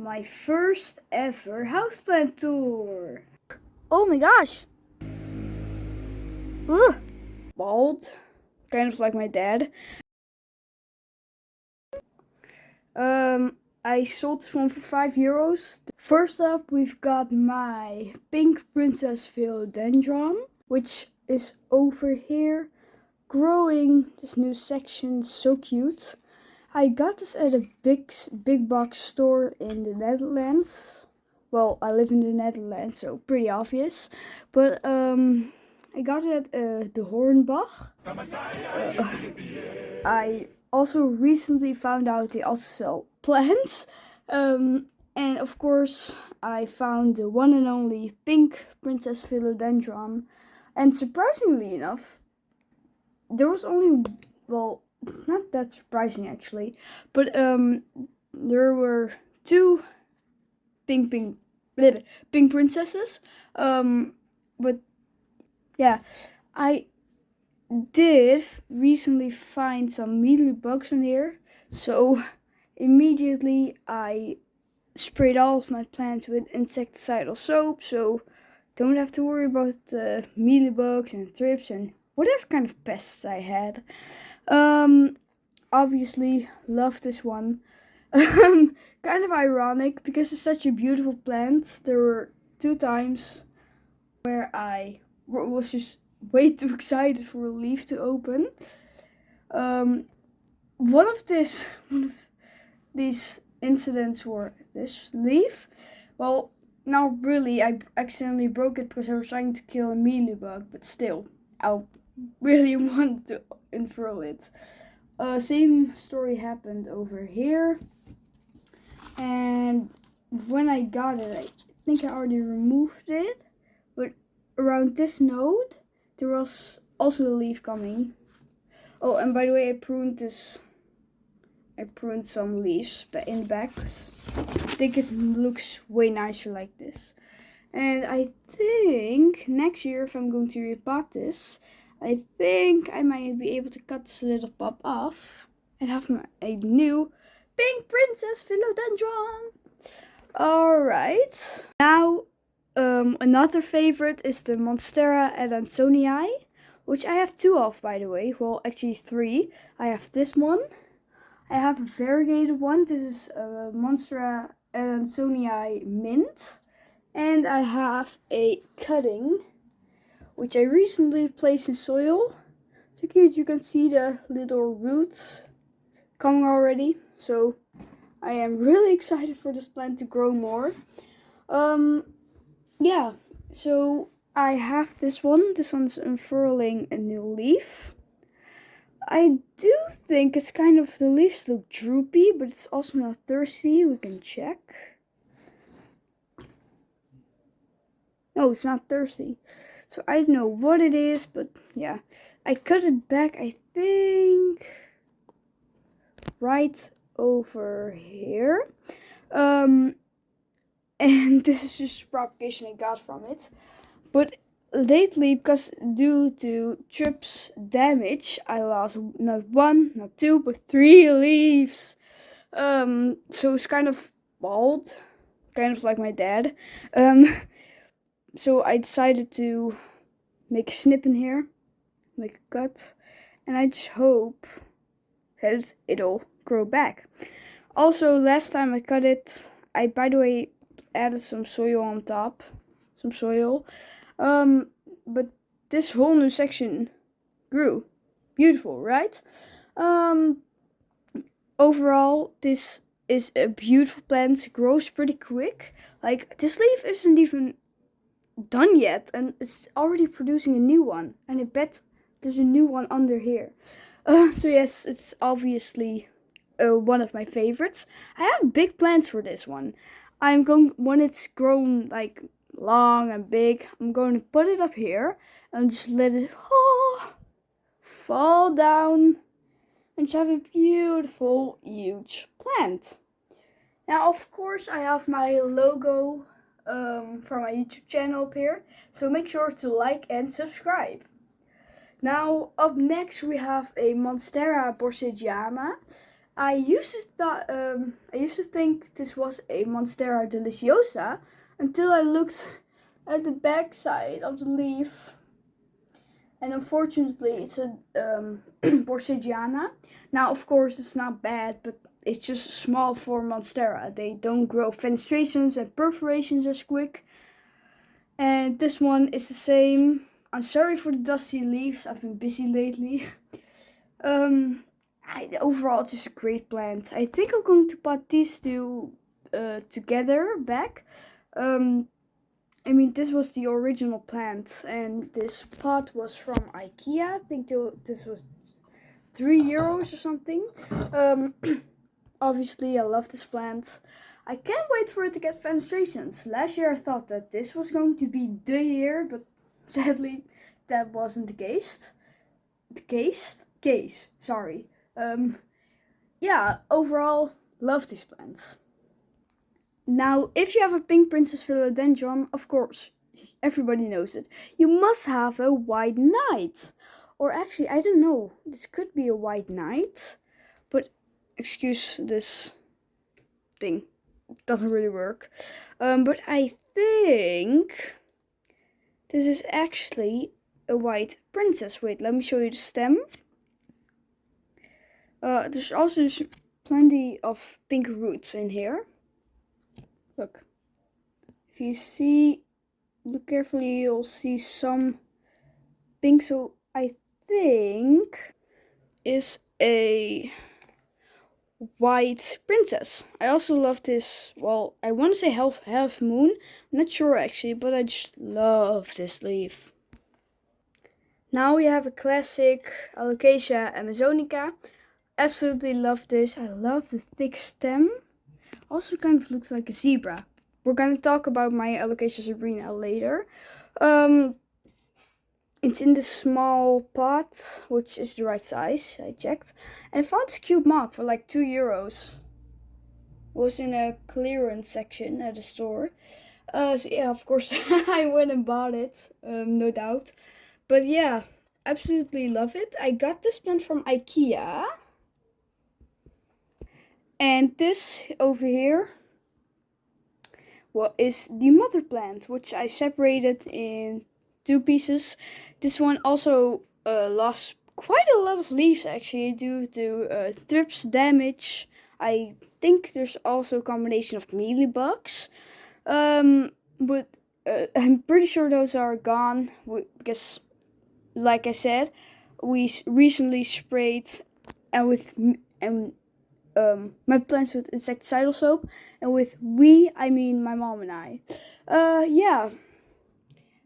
my first ever houseplant tour. Oh my gosh! Ugh. Bald, kind of like my dad. I sold this one for €5. First up, we've got my pink princess philodendron, which is over here, growing this new section. So cute. I got this at a big box store in the Netherlands. Well, I live in the Netherlands, so pretty obvious. But I got it at the Hornbach. I also recently found out they also sell plants. And of course, I found the one and only pink princess philodendron. And surprisingly enough, there was only, well, not that surprising actually, but there were two pink princesses. But yeah, I did recently find some mealybugs in here, so immediately I sprayed all of my plants with insecticidal soap, so don't have to worry about the mealybugs and thrips and whatever kind of pests I had. Obviously love this one. Kind of ironic because it's such a beautiful plant. There were 2 times where I was just way too excited for a leaf to open. One of these incidents were this leaf. Well, now really I accidentally broke it because I was trying to kill a mealybug, but still, I really wanted to unfurl it. Same story happened over here. And when I got it, I think I already removed it. But around this node, there was also a leaf coming. Oh, and by the way, I pruned some leaves in the back because I think it looks way nicer like this. And I think next year, if I'm going to repot this, I think I might be able to cut this little pop off and have a new pink princess philodendron. Alright. Now, another favorite is the Monstera adansonii, which I have 2 of, by the way. Well, actually 3. I have this one. I have a variegated one. This is a Monstera adansonii mint. And I have a cutting, which I recently placed in soil. So cute, you can see the little roots coming already. So I am really excited for this plant to grow more. Yeah, so I have this one. This one's unfurling a new leaf. I do think it's kind of, the leaves look droopy, but it's also not thirsty. We can check. No, it's not thirsty. So I don't know what it is, but yeah. I cut it back, I think, right over here. And this is just propagation I got from it. But lately, because due to trips damage, I lost not 1, not 2, but 3 leaves. So it's kind of bald, kind of like my dad. So I decided to make a snip in here, make a cut, and I just hope that it'll grow back. Also, last time I cut it, I, by the way, added some soil on top, but this whole new section grew. Beautiful, right? Overall, this is a beautiful plant. It grows pretty quick. Like, this leaf isn't even done yet, and it's already producing a new one. And I bet there's a new one under here. So yes, it's obviously one of my favorites. I have big plans for this one. When it's grown like long and big, I'm going to put it up here and just let it fall down and just have a beautiful, huge plant. Now, of course, I have my logo for my YouTube channel up here, so make sure to like and subscribe. Now, up next we have a Monstera borsigiana. I used to think this was a Monstera deliciosa until I looked at the back side of the leaf, and unfortunately it's a Borsigiana. Now, of course, it's not bad, but it's just small for Monstera. They don't grow fenestrations and perforations as quick. And this one is the same. I'm sorry for the dusty leaves. I've been busy lately. Overall, it's just a great plant. I think I'm going to pot these two together back. This was the original plant, and this pot was from IKEA. I think this was €3 or something. Obviously, I love this plant. I can't wait for it to get fenestrations. Last year I thought that this was going to be the year, but sadly that wasn't the case. Sorry. Overall, love these plants. Now, if you have a pink princess philodendron, of course, everybody knows it. You must have a white knight. Or actually, I don't know. This could be a white knight, but excuse this thing. It doesn't really work. But I think this is actually a white princess. Wait, let me show you the stem. There's also plenty of pink roots in here. Look. If you look carefully, you'll see some pink. So I think is a white princess. I also love this. Well, I want to say half moon. I'm not sure actually, but I just love this leaf. Now we have a classic Alocasia amazonica. Absolutely love this. I love the thick stem. Also kind of looks like a zebra. We're going to talk about my Alocasia sabrina later. It's in this small pot, which is the right size, I checked. And I found this cute mug for like €2. It was in a clearance section at the store. So yeah, of course, I went and bought it, no doubt. But yeah, absolutely love it. I got this plant from IKEA. And this over here is the mother plant, which I separated in 2 pieces. This one also lost quite a lot of leaves actually due to thrips damage. I think there's also a combination of mealybugs. But I'm pretty sure those are gone because, like I said, we recently sprayed my plants with insecticidal soap, and with we I mean my mom and I.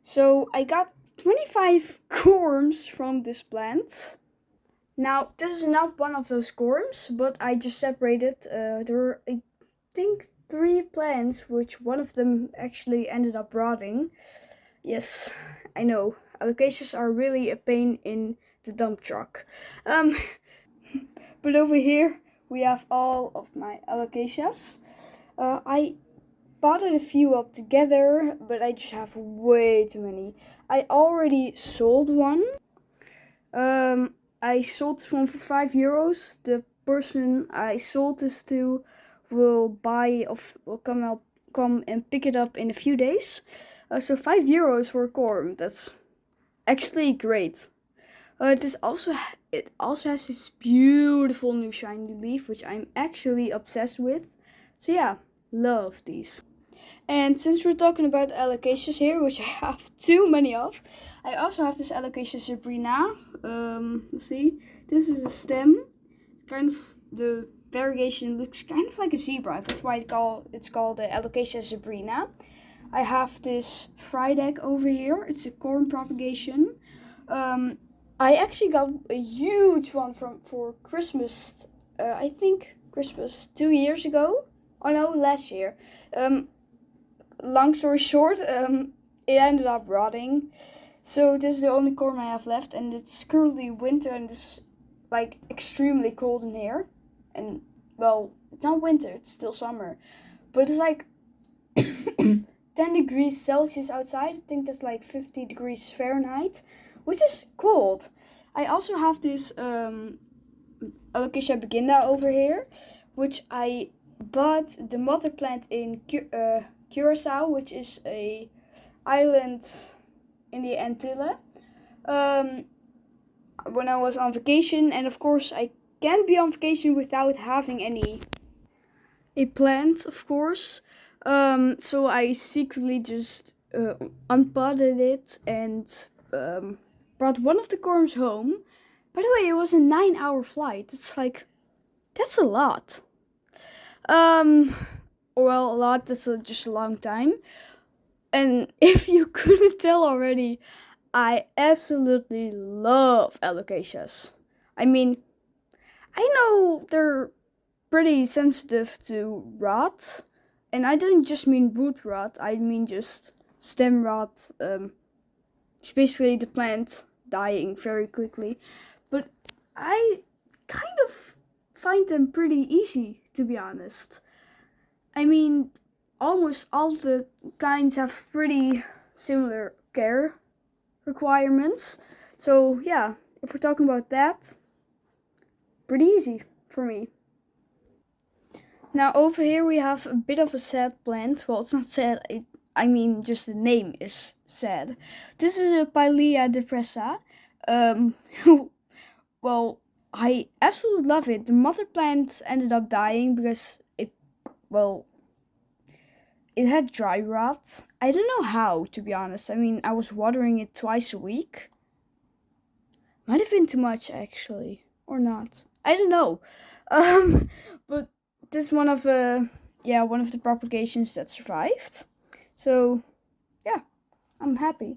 So I got 25 corms from this plant. Now this is not one of those corms, but I just separated. There were, I think, 3 plants, which one of them actually ended up rotting. Yes, I know. Alocasias are really a pain in the dump truck. But over here we have all of my alocasias. I potted a few up together, but I just have way too many. I already sold one. I sold this one for €5. The person I sold this to will come and pick it up in a few days. So €5 for a corm. That's actually great. It also has this beautiful new shiny leaf, which I'm actually obsessed with. So yeah, love these. And since we're talking about alocasias here, which I have too many of, I also have this Alocasia sabrina. Let's see. This is the stem. Kind of the variegation looks kind of like a zebra. That's why it's called the Alocasia sabrina. I have this Frydek over here. It's a corm propagation. I actually got a huge one for Christmas. I think Christmas 2 years ago. Oh no, last year. Long story short, it ended up rotting. So this is the only corm I have left, and it's currently winter and it's like extremely cold in here. And well, it's not winter, it's still summer. But it's like 10 degrees Celsius outside. I think that's like 50 degrees Fahrenheit, which is cold. I also have this Alocasia beginda over here, which I bought the mother plant in Curacao, which is a island in the Antilles. Um, when I was on vacation, and of course I can't be on vacation without having a plant, of course. So I secretly just unpotted it and brought one of the corms home. By the way, it was a 9-hour flight. It's like, that's a lot. Well, a lot, that's just a long time. And if you couldn't tell already, I absolutely love alocasias. I mean, I know they're pretty sensitive to rot, and I don't just mean root rot, I mean just stem rot. It's basically the plant dying very quickly. But I kind of find them pretty easy, to be honest. I mean, almost all the kinds have pretty similar care requirements. So yeah, if we're talking about that, pretty easy for me. Now over here we have a bit of a sad plant. Well, it's not sad, I mean just the name is sad. This is a Pilea depressa. Um, well, I absolutely love it. The mother plant ended up dying because well, it had dry rot. I don't know how, to be honest. I mean, I was watering it twice a week. Might have been too much actually, or not. I don't know. But this is one of the propagations that survived. So yeah, I'm happy.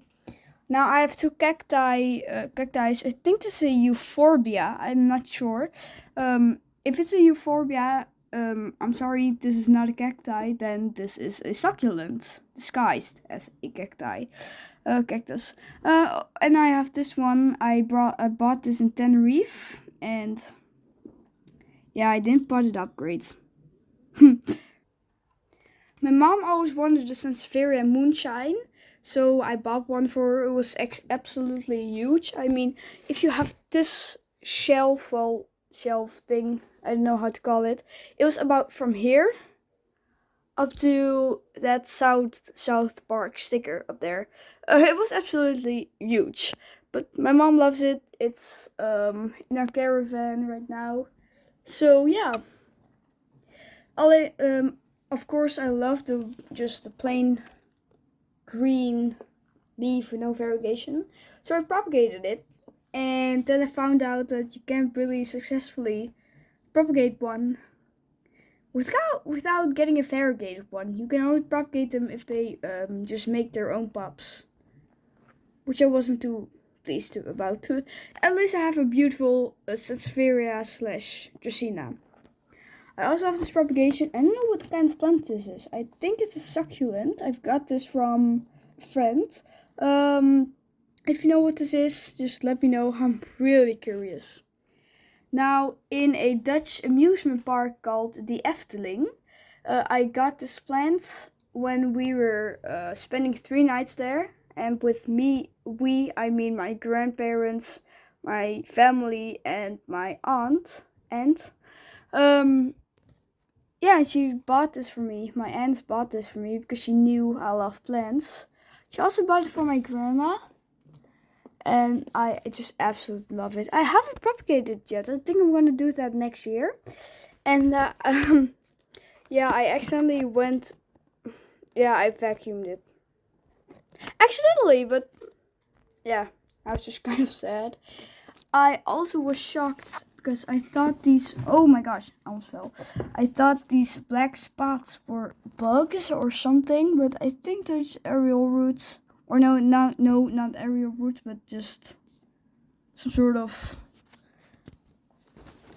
Now I have two cacti. Cacti. I think this is a euphorbia. I'm not sure. If it's a euphorbia, I'm sorry, this is not a cacti. Then this is a succulent disguised as a cactus. And I have this one. I bought this in Tenerife, and yeah, I didn't pot it up great. My mom always wanted the Sansevieria moonshine, so I bought one for her. It was absolutely huge. I mean, if you have this shelf thing, I don't know how to call it. It was about from here up to that South Park sticker up there. It was absolutely huge. But my mom loves it. It's in our caravan right now. So yeah. Of course, I love just the plain green leaf with no variegation. So I propagated it, and then I found out that you can't really successfully propagate one without getting a variegated one. You can only propagate them if they just make their own pups, which I wasn't too pleased about. But at least I have a beautiful Sansevieria slash Dracaena. I also have this propagation. I don't know what kind of plant this is. I think it's a succulent. I've got this from a friend. If you know what this is, just let me know. I'm really curious. Now, in a Dutch amusement park called the Efteling, I got this plant when we were spending 3 nights there. And with I mean my grandparents, my family, and my aunt. And yeah, she bought this for me. My aunt bought this for me because she knew I love plants. She also bought it for my grandma. And I just absolutely love it. I haven't propagated it yet. I think I'm going to do that next year. And yeah, I accidentally went... Yeah, I vacuumed it. Accidentally, but yeah, I was just kind of sad. I also was shocked because I thought these, oh my gosh, I almost fell. I thought these black spots were bugs or something, but I think there's aerial roots. Or no, not aerial roots, but just some sort of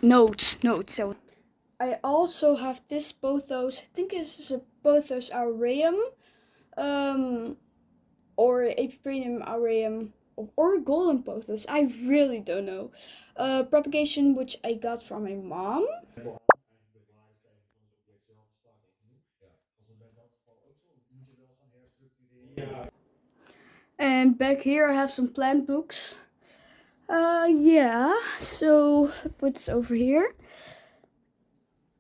notes. So I also have this pothos. I think this is a pothos aureum, or Epipremnum aureum, or golden pothos. I really don't know. Propagation which I got from my mom. And back here I have some plant books. Yeah, so put this over here.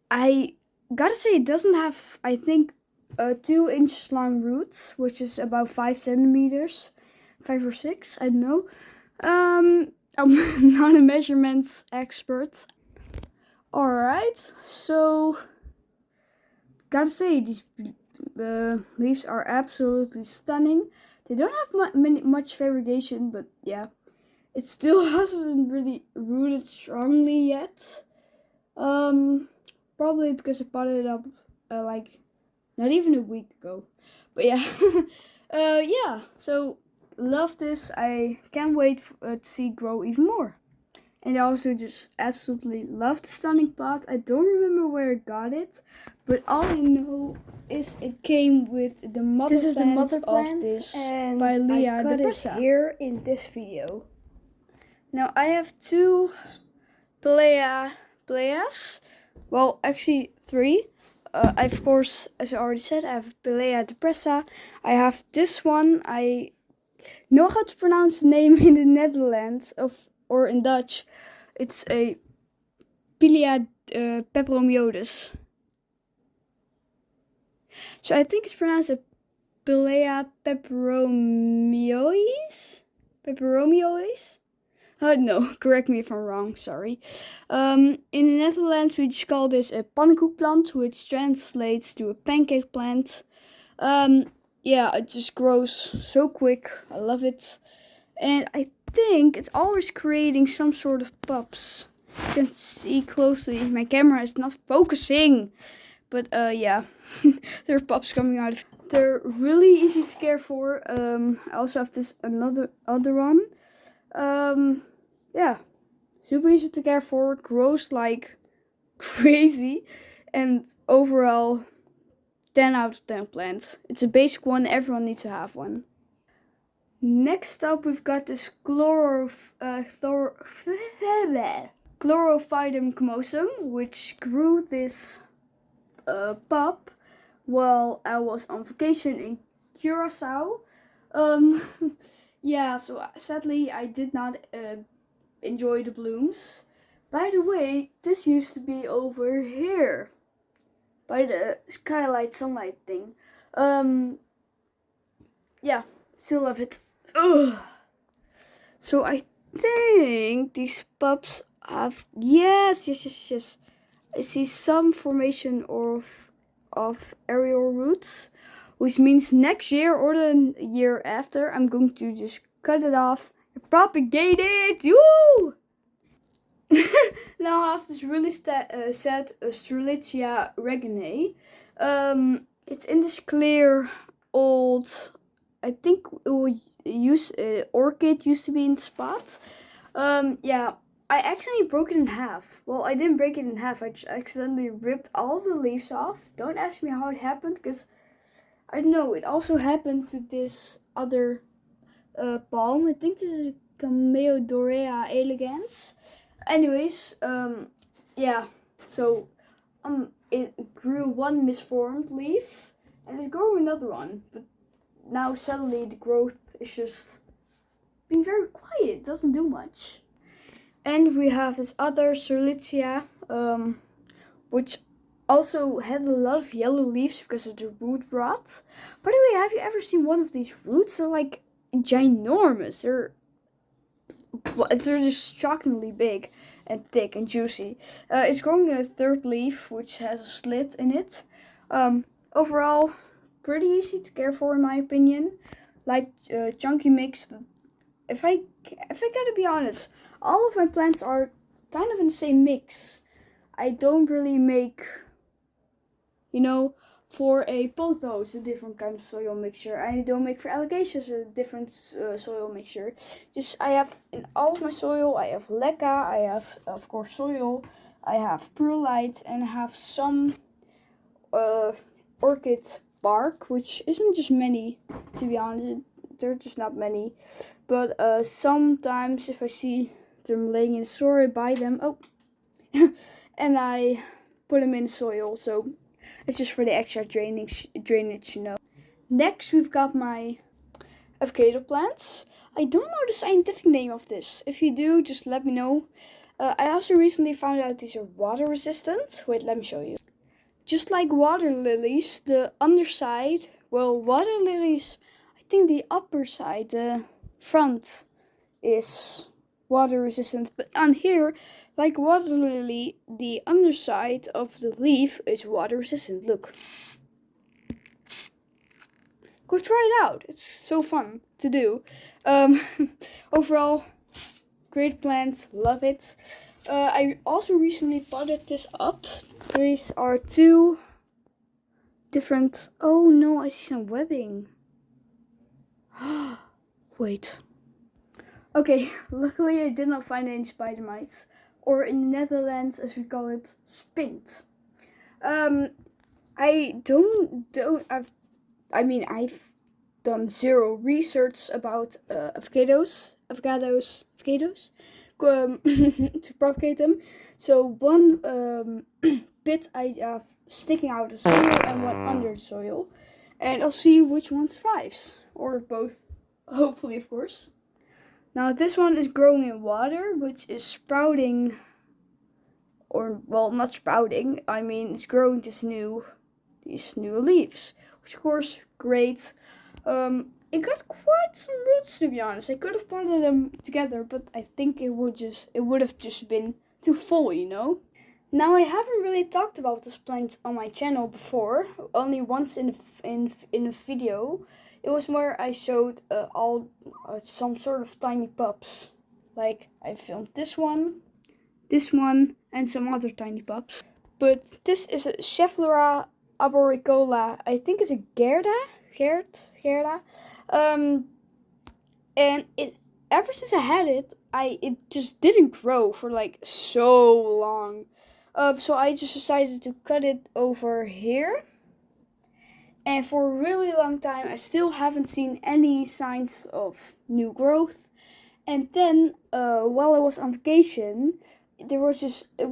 I gotta say, it doesn't have, I think, 2 inches long roots, which is about 5 centimeters, 5 or 6, I don't know. I'm not a measurements expert. Alright, so gotta say, these leaves are absolutely stunning. They don't have much variegation, but yeah, it still hasn't really rooted strongly yet. Probably because I potted it up like not even a week ago. But yeah, yeah. So love this. I can't wait to see it grow even more. And I also just absolutely love the stunning pot. I don't remember where I got it, but all I know is it came with the mother This is the mother of plant, this and by Leah I cut it here in this video. Now I have two Peleas. Well, actually 3. I, of course, as I already said, I have Pelea depressa. I have this one. I know how to pronounce the name in the Netherlands or in Dutch. It's a Pilea peperomioides. So I think it's pronounced a Pelea peperomioides. Peperomioides. No, correct me if I'm wrong, sorry. In the Netherlands, we just call this a pannenkoekplant, which translates to a pancake plant. Yeah, it just grows so quick. I love it. And I think it's always creating some sort of pups. You can see closely, my camera is not focusing. But yeah, there are pups coming out of. They're really easy to care for. I also have this other one. Yeah, super easy to care for, grows like crazy, and overall 10 out of 10 plants. It's a basic one, everyone needs to have one. Next up we've got this Chlorophytum comosum, which grew this pup while I was on vacation in Curacao. Yeah, so sadly I did not enjoy the blooms. By the way, this used to be over here by the skylight sunlight thing. Yeah, still love it. Ugh. So I think these pups have yes. I see some formation of aerial roots, which means next year or the year after I'm going to just cut it off and propagate it. Woo! Now I have this really sad Strelitzia reginae. It's in this clear old, I think it was orchid used to be in the spot. Yeah, I actually broke it in half. Well, I didn't break it in half. I just accidentally ripped all of the leaves off. Don't ask me how it happened, because I don't know. It also happened to this other palm. I think this is Cameodorea elegans. Anyways, yeah, so it grew one misformed leaf and it's growing another one, but now suddenly the growth is just being very quiet. It doesn't do much. And we have this other Strelitzia, which also had a lot of yellow leaves because of the root rot. By the way, have you ever seen one of these roots? They're like ginormous. They're just shockingly big and thick and juicy. It's growing a third leaf, which has a slit in it. Overall, pretty easy to care for in my opinion. Like chunky mix. But if I gotta be honest, all of my plants are kind of in the same mix. I don't really make, for a pothos a different kind of soil mixture. I don't make for alligators a different soil mixture. Just I have in all of my soil, I have leca, I have of course soil, I have perlite, and I have some orchid bark, which isn't just many, to be honest. They're just not many. But sometimes if I see them laying in the soil, I buy them. Oh, and I put them in the soil. So it's just for the extra drainage. Next, we've got my avocado plants. I don't know the scientific name of this. If you do, just let me know. I also recently found out these are water resistant. Wait, let me show you. Just like water lilies, the underside, well, water lilies, I think the upper side, the front, is water resistant. But on here, like water lily, the underside of the leaf is water resistant. Look. Go try it out. It's so fun to do. Overall, great plant. Love it. I also recently potted this up. These are two different... Oh no, I see some webbing. Wait. Okay, luckily I did not find any spider mites. Or in the Netherlands, as we call it, spint. I've done zero research about avocados to propagate them. So one bit I have sticking out of the soil and one under the soil, and I'll see which one survives, or both, hopefully, of course. Now this one is growing in water, which is sprouting, or well, not sprouting. I mean, it's growing these new leaves, which of course great. It got quite some roots, to be honest. I could have potted them together, but I think it would have just been too full, you know. Now I haven't really talked about this plant on my channel before, only once in a video. It was where I showed some sort of tiny pups. Like I filmed this one, and some other tiny pups. But this is a Schefflera arboricola. I think it's a Gerda. And it, ever since I had it, it just didn't grow for like so long. So I just decided to cut it over here. And for a really long time, I still haven't seen any signs of new growth. And then, while I was on vacation, I think it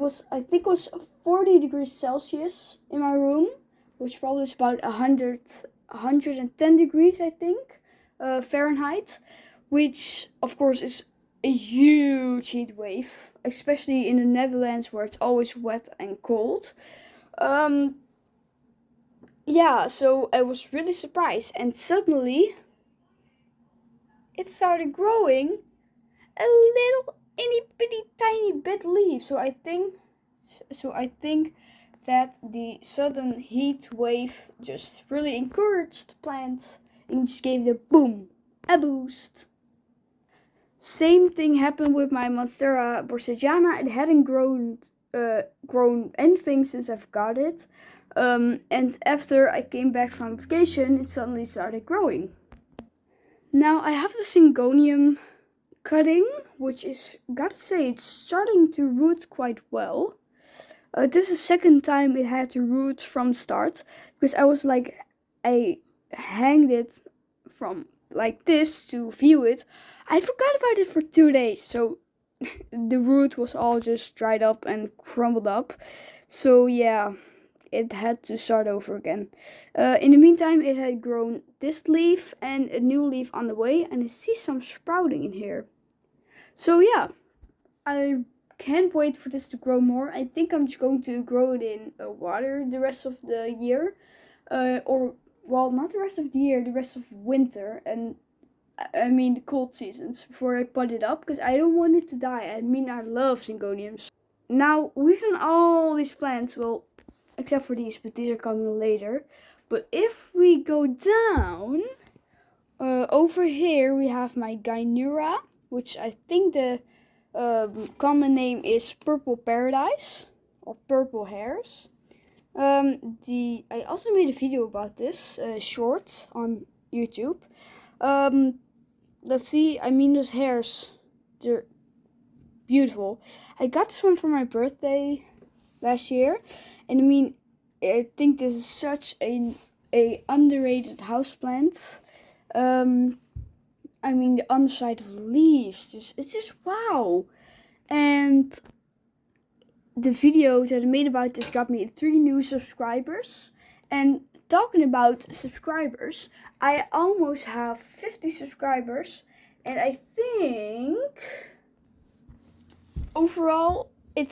was 40 degrees Celsius in my room, which probably is about 110 degrees, I think, Fahrenheit, which of course is a huge heat wave, especially in the Netherlands where it's always wet and cold. Yeah, so I was really surprised, and suddenly it started growing a little itty bitty tiny bit leaf. So I think that the sudden heat wave just really encouraged the plant and just gave the boom, a boost. Same thing happened with my Monstera borsigiana. It hadn't grown anything since I've got it. And after I came back from vacation, it suddenly started growing. Now I have the Syngonium cutting, which is, gotta say, it's starting to root quite well. This is the second time it had to root from start, because I hanged it from like this to view it. I forgot about it for 2 days, so the root was all just dried up and crumbled up. So yeah, it had to start over again. In the meantime, it had grown this leaf and a new leaf on the way, and I see some sprouting in here. So yeah, I can't wait for this to grow more. I think I'm just going to grow it in water the rest of the year. Or, well, not the rest of the year, the rest of winter. And I mean the cold seasons before I pot it up, because I don't want it to die. I mean, I love Syngoniums. Now, we've done all these plants, well, except for these, but these are coming later. But if we go down, over here we have my Gynura, which I think the common name is Purple Paradise, or Purple Hairs. I also made a video about this, short, on YouTube. Let's see, I mean, those hairs, they're beautiful. I got this one for my birthday last year, and I mean, I think this is such a underrated houseplant. I mean, the underside of the leaves, it's just wow. And the video that I made about this got me 3 new subscribers. And talking about subscribers, I almost have 50 subscribers, and I think overall the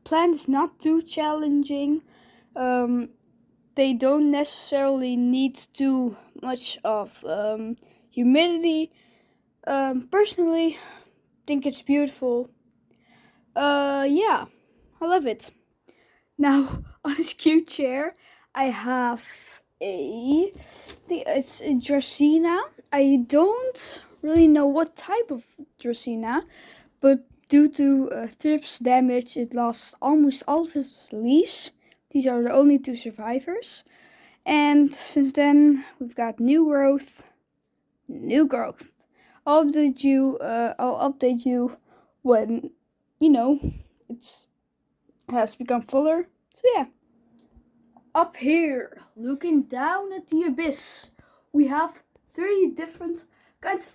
plant is not too challenging. They don't necessarily need too much of humidity. Personally, think it's beautiful. Yeah, I love it. Now on this cute chair, I have it's a Dracaena. I don't really know what type of Dracaena, but due to thrips damage, it lost almost all of its leaves. These are the only two survivors. And since then, we've got new growth. I'll update you when, it has become fuller. So yeah. Up here, looking down at the abyss, we have 3 different kinds of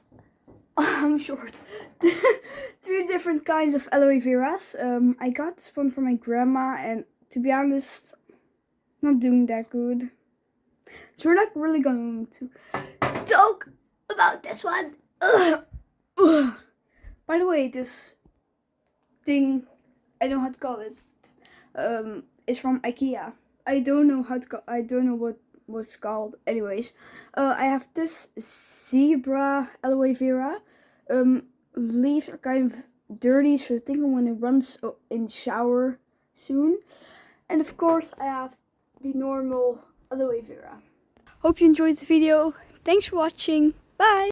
I'm short. 3 different kinds of aloe veras. I got this one from my grandma, and to be honest, not doing that good. So we're not really going to talk about this one. By the way, this thing, I don't know how to call it. Is from IKEA. I don't know what was called. Anyways, I have this zebra aloe vera. Leaves are kind of dirty, so I think I'm gonna run in the shower soon. And of course, I have the normal aloe vera. Hope you enjoyed the video. Thanks for watching. Bye!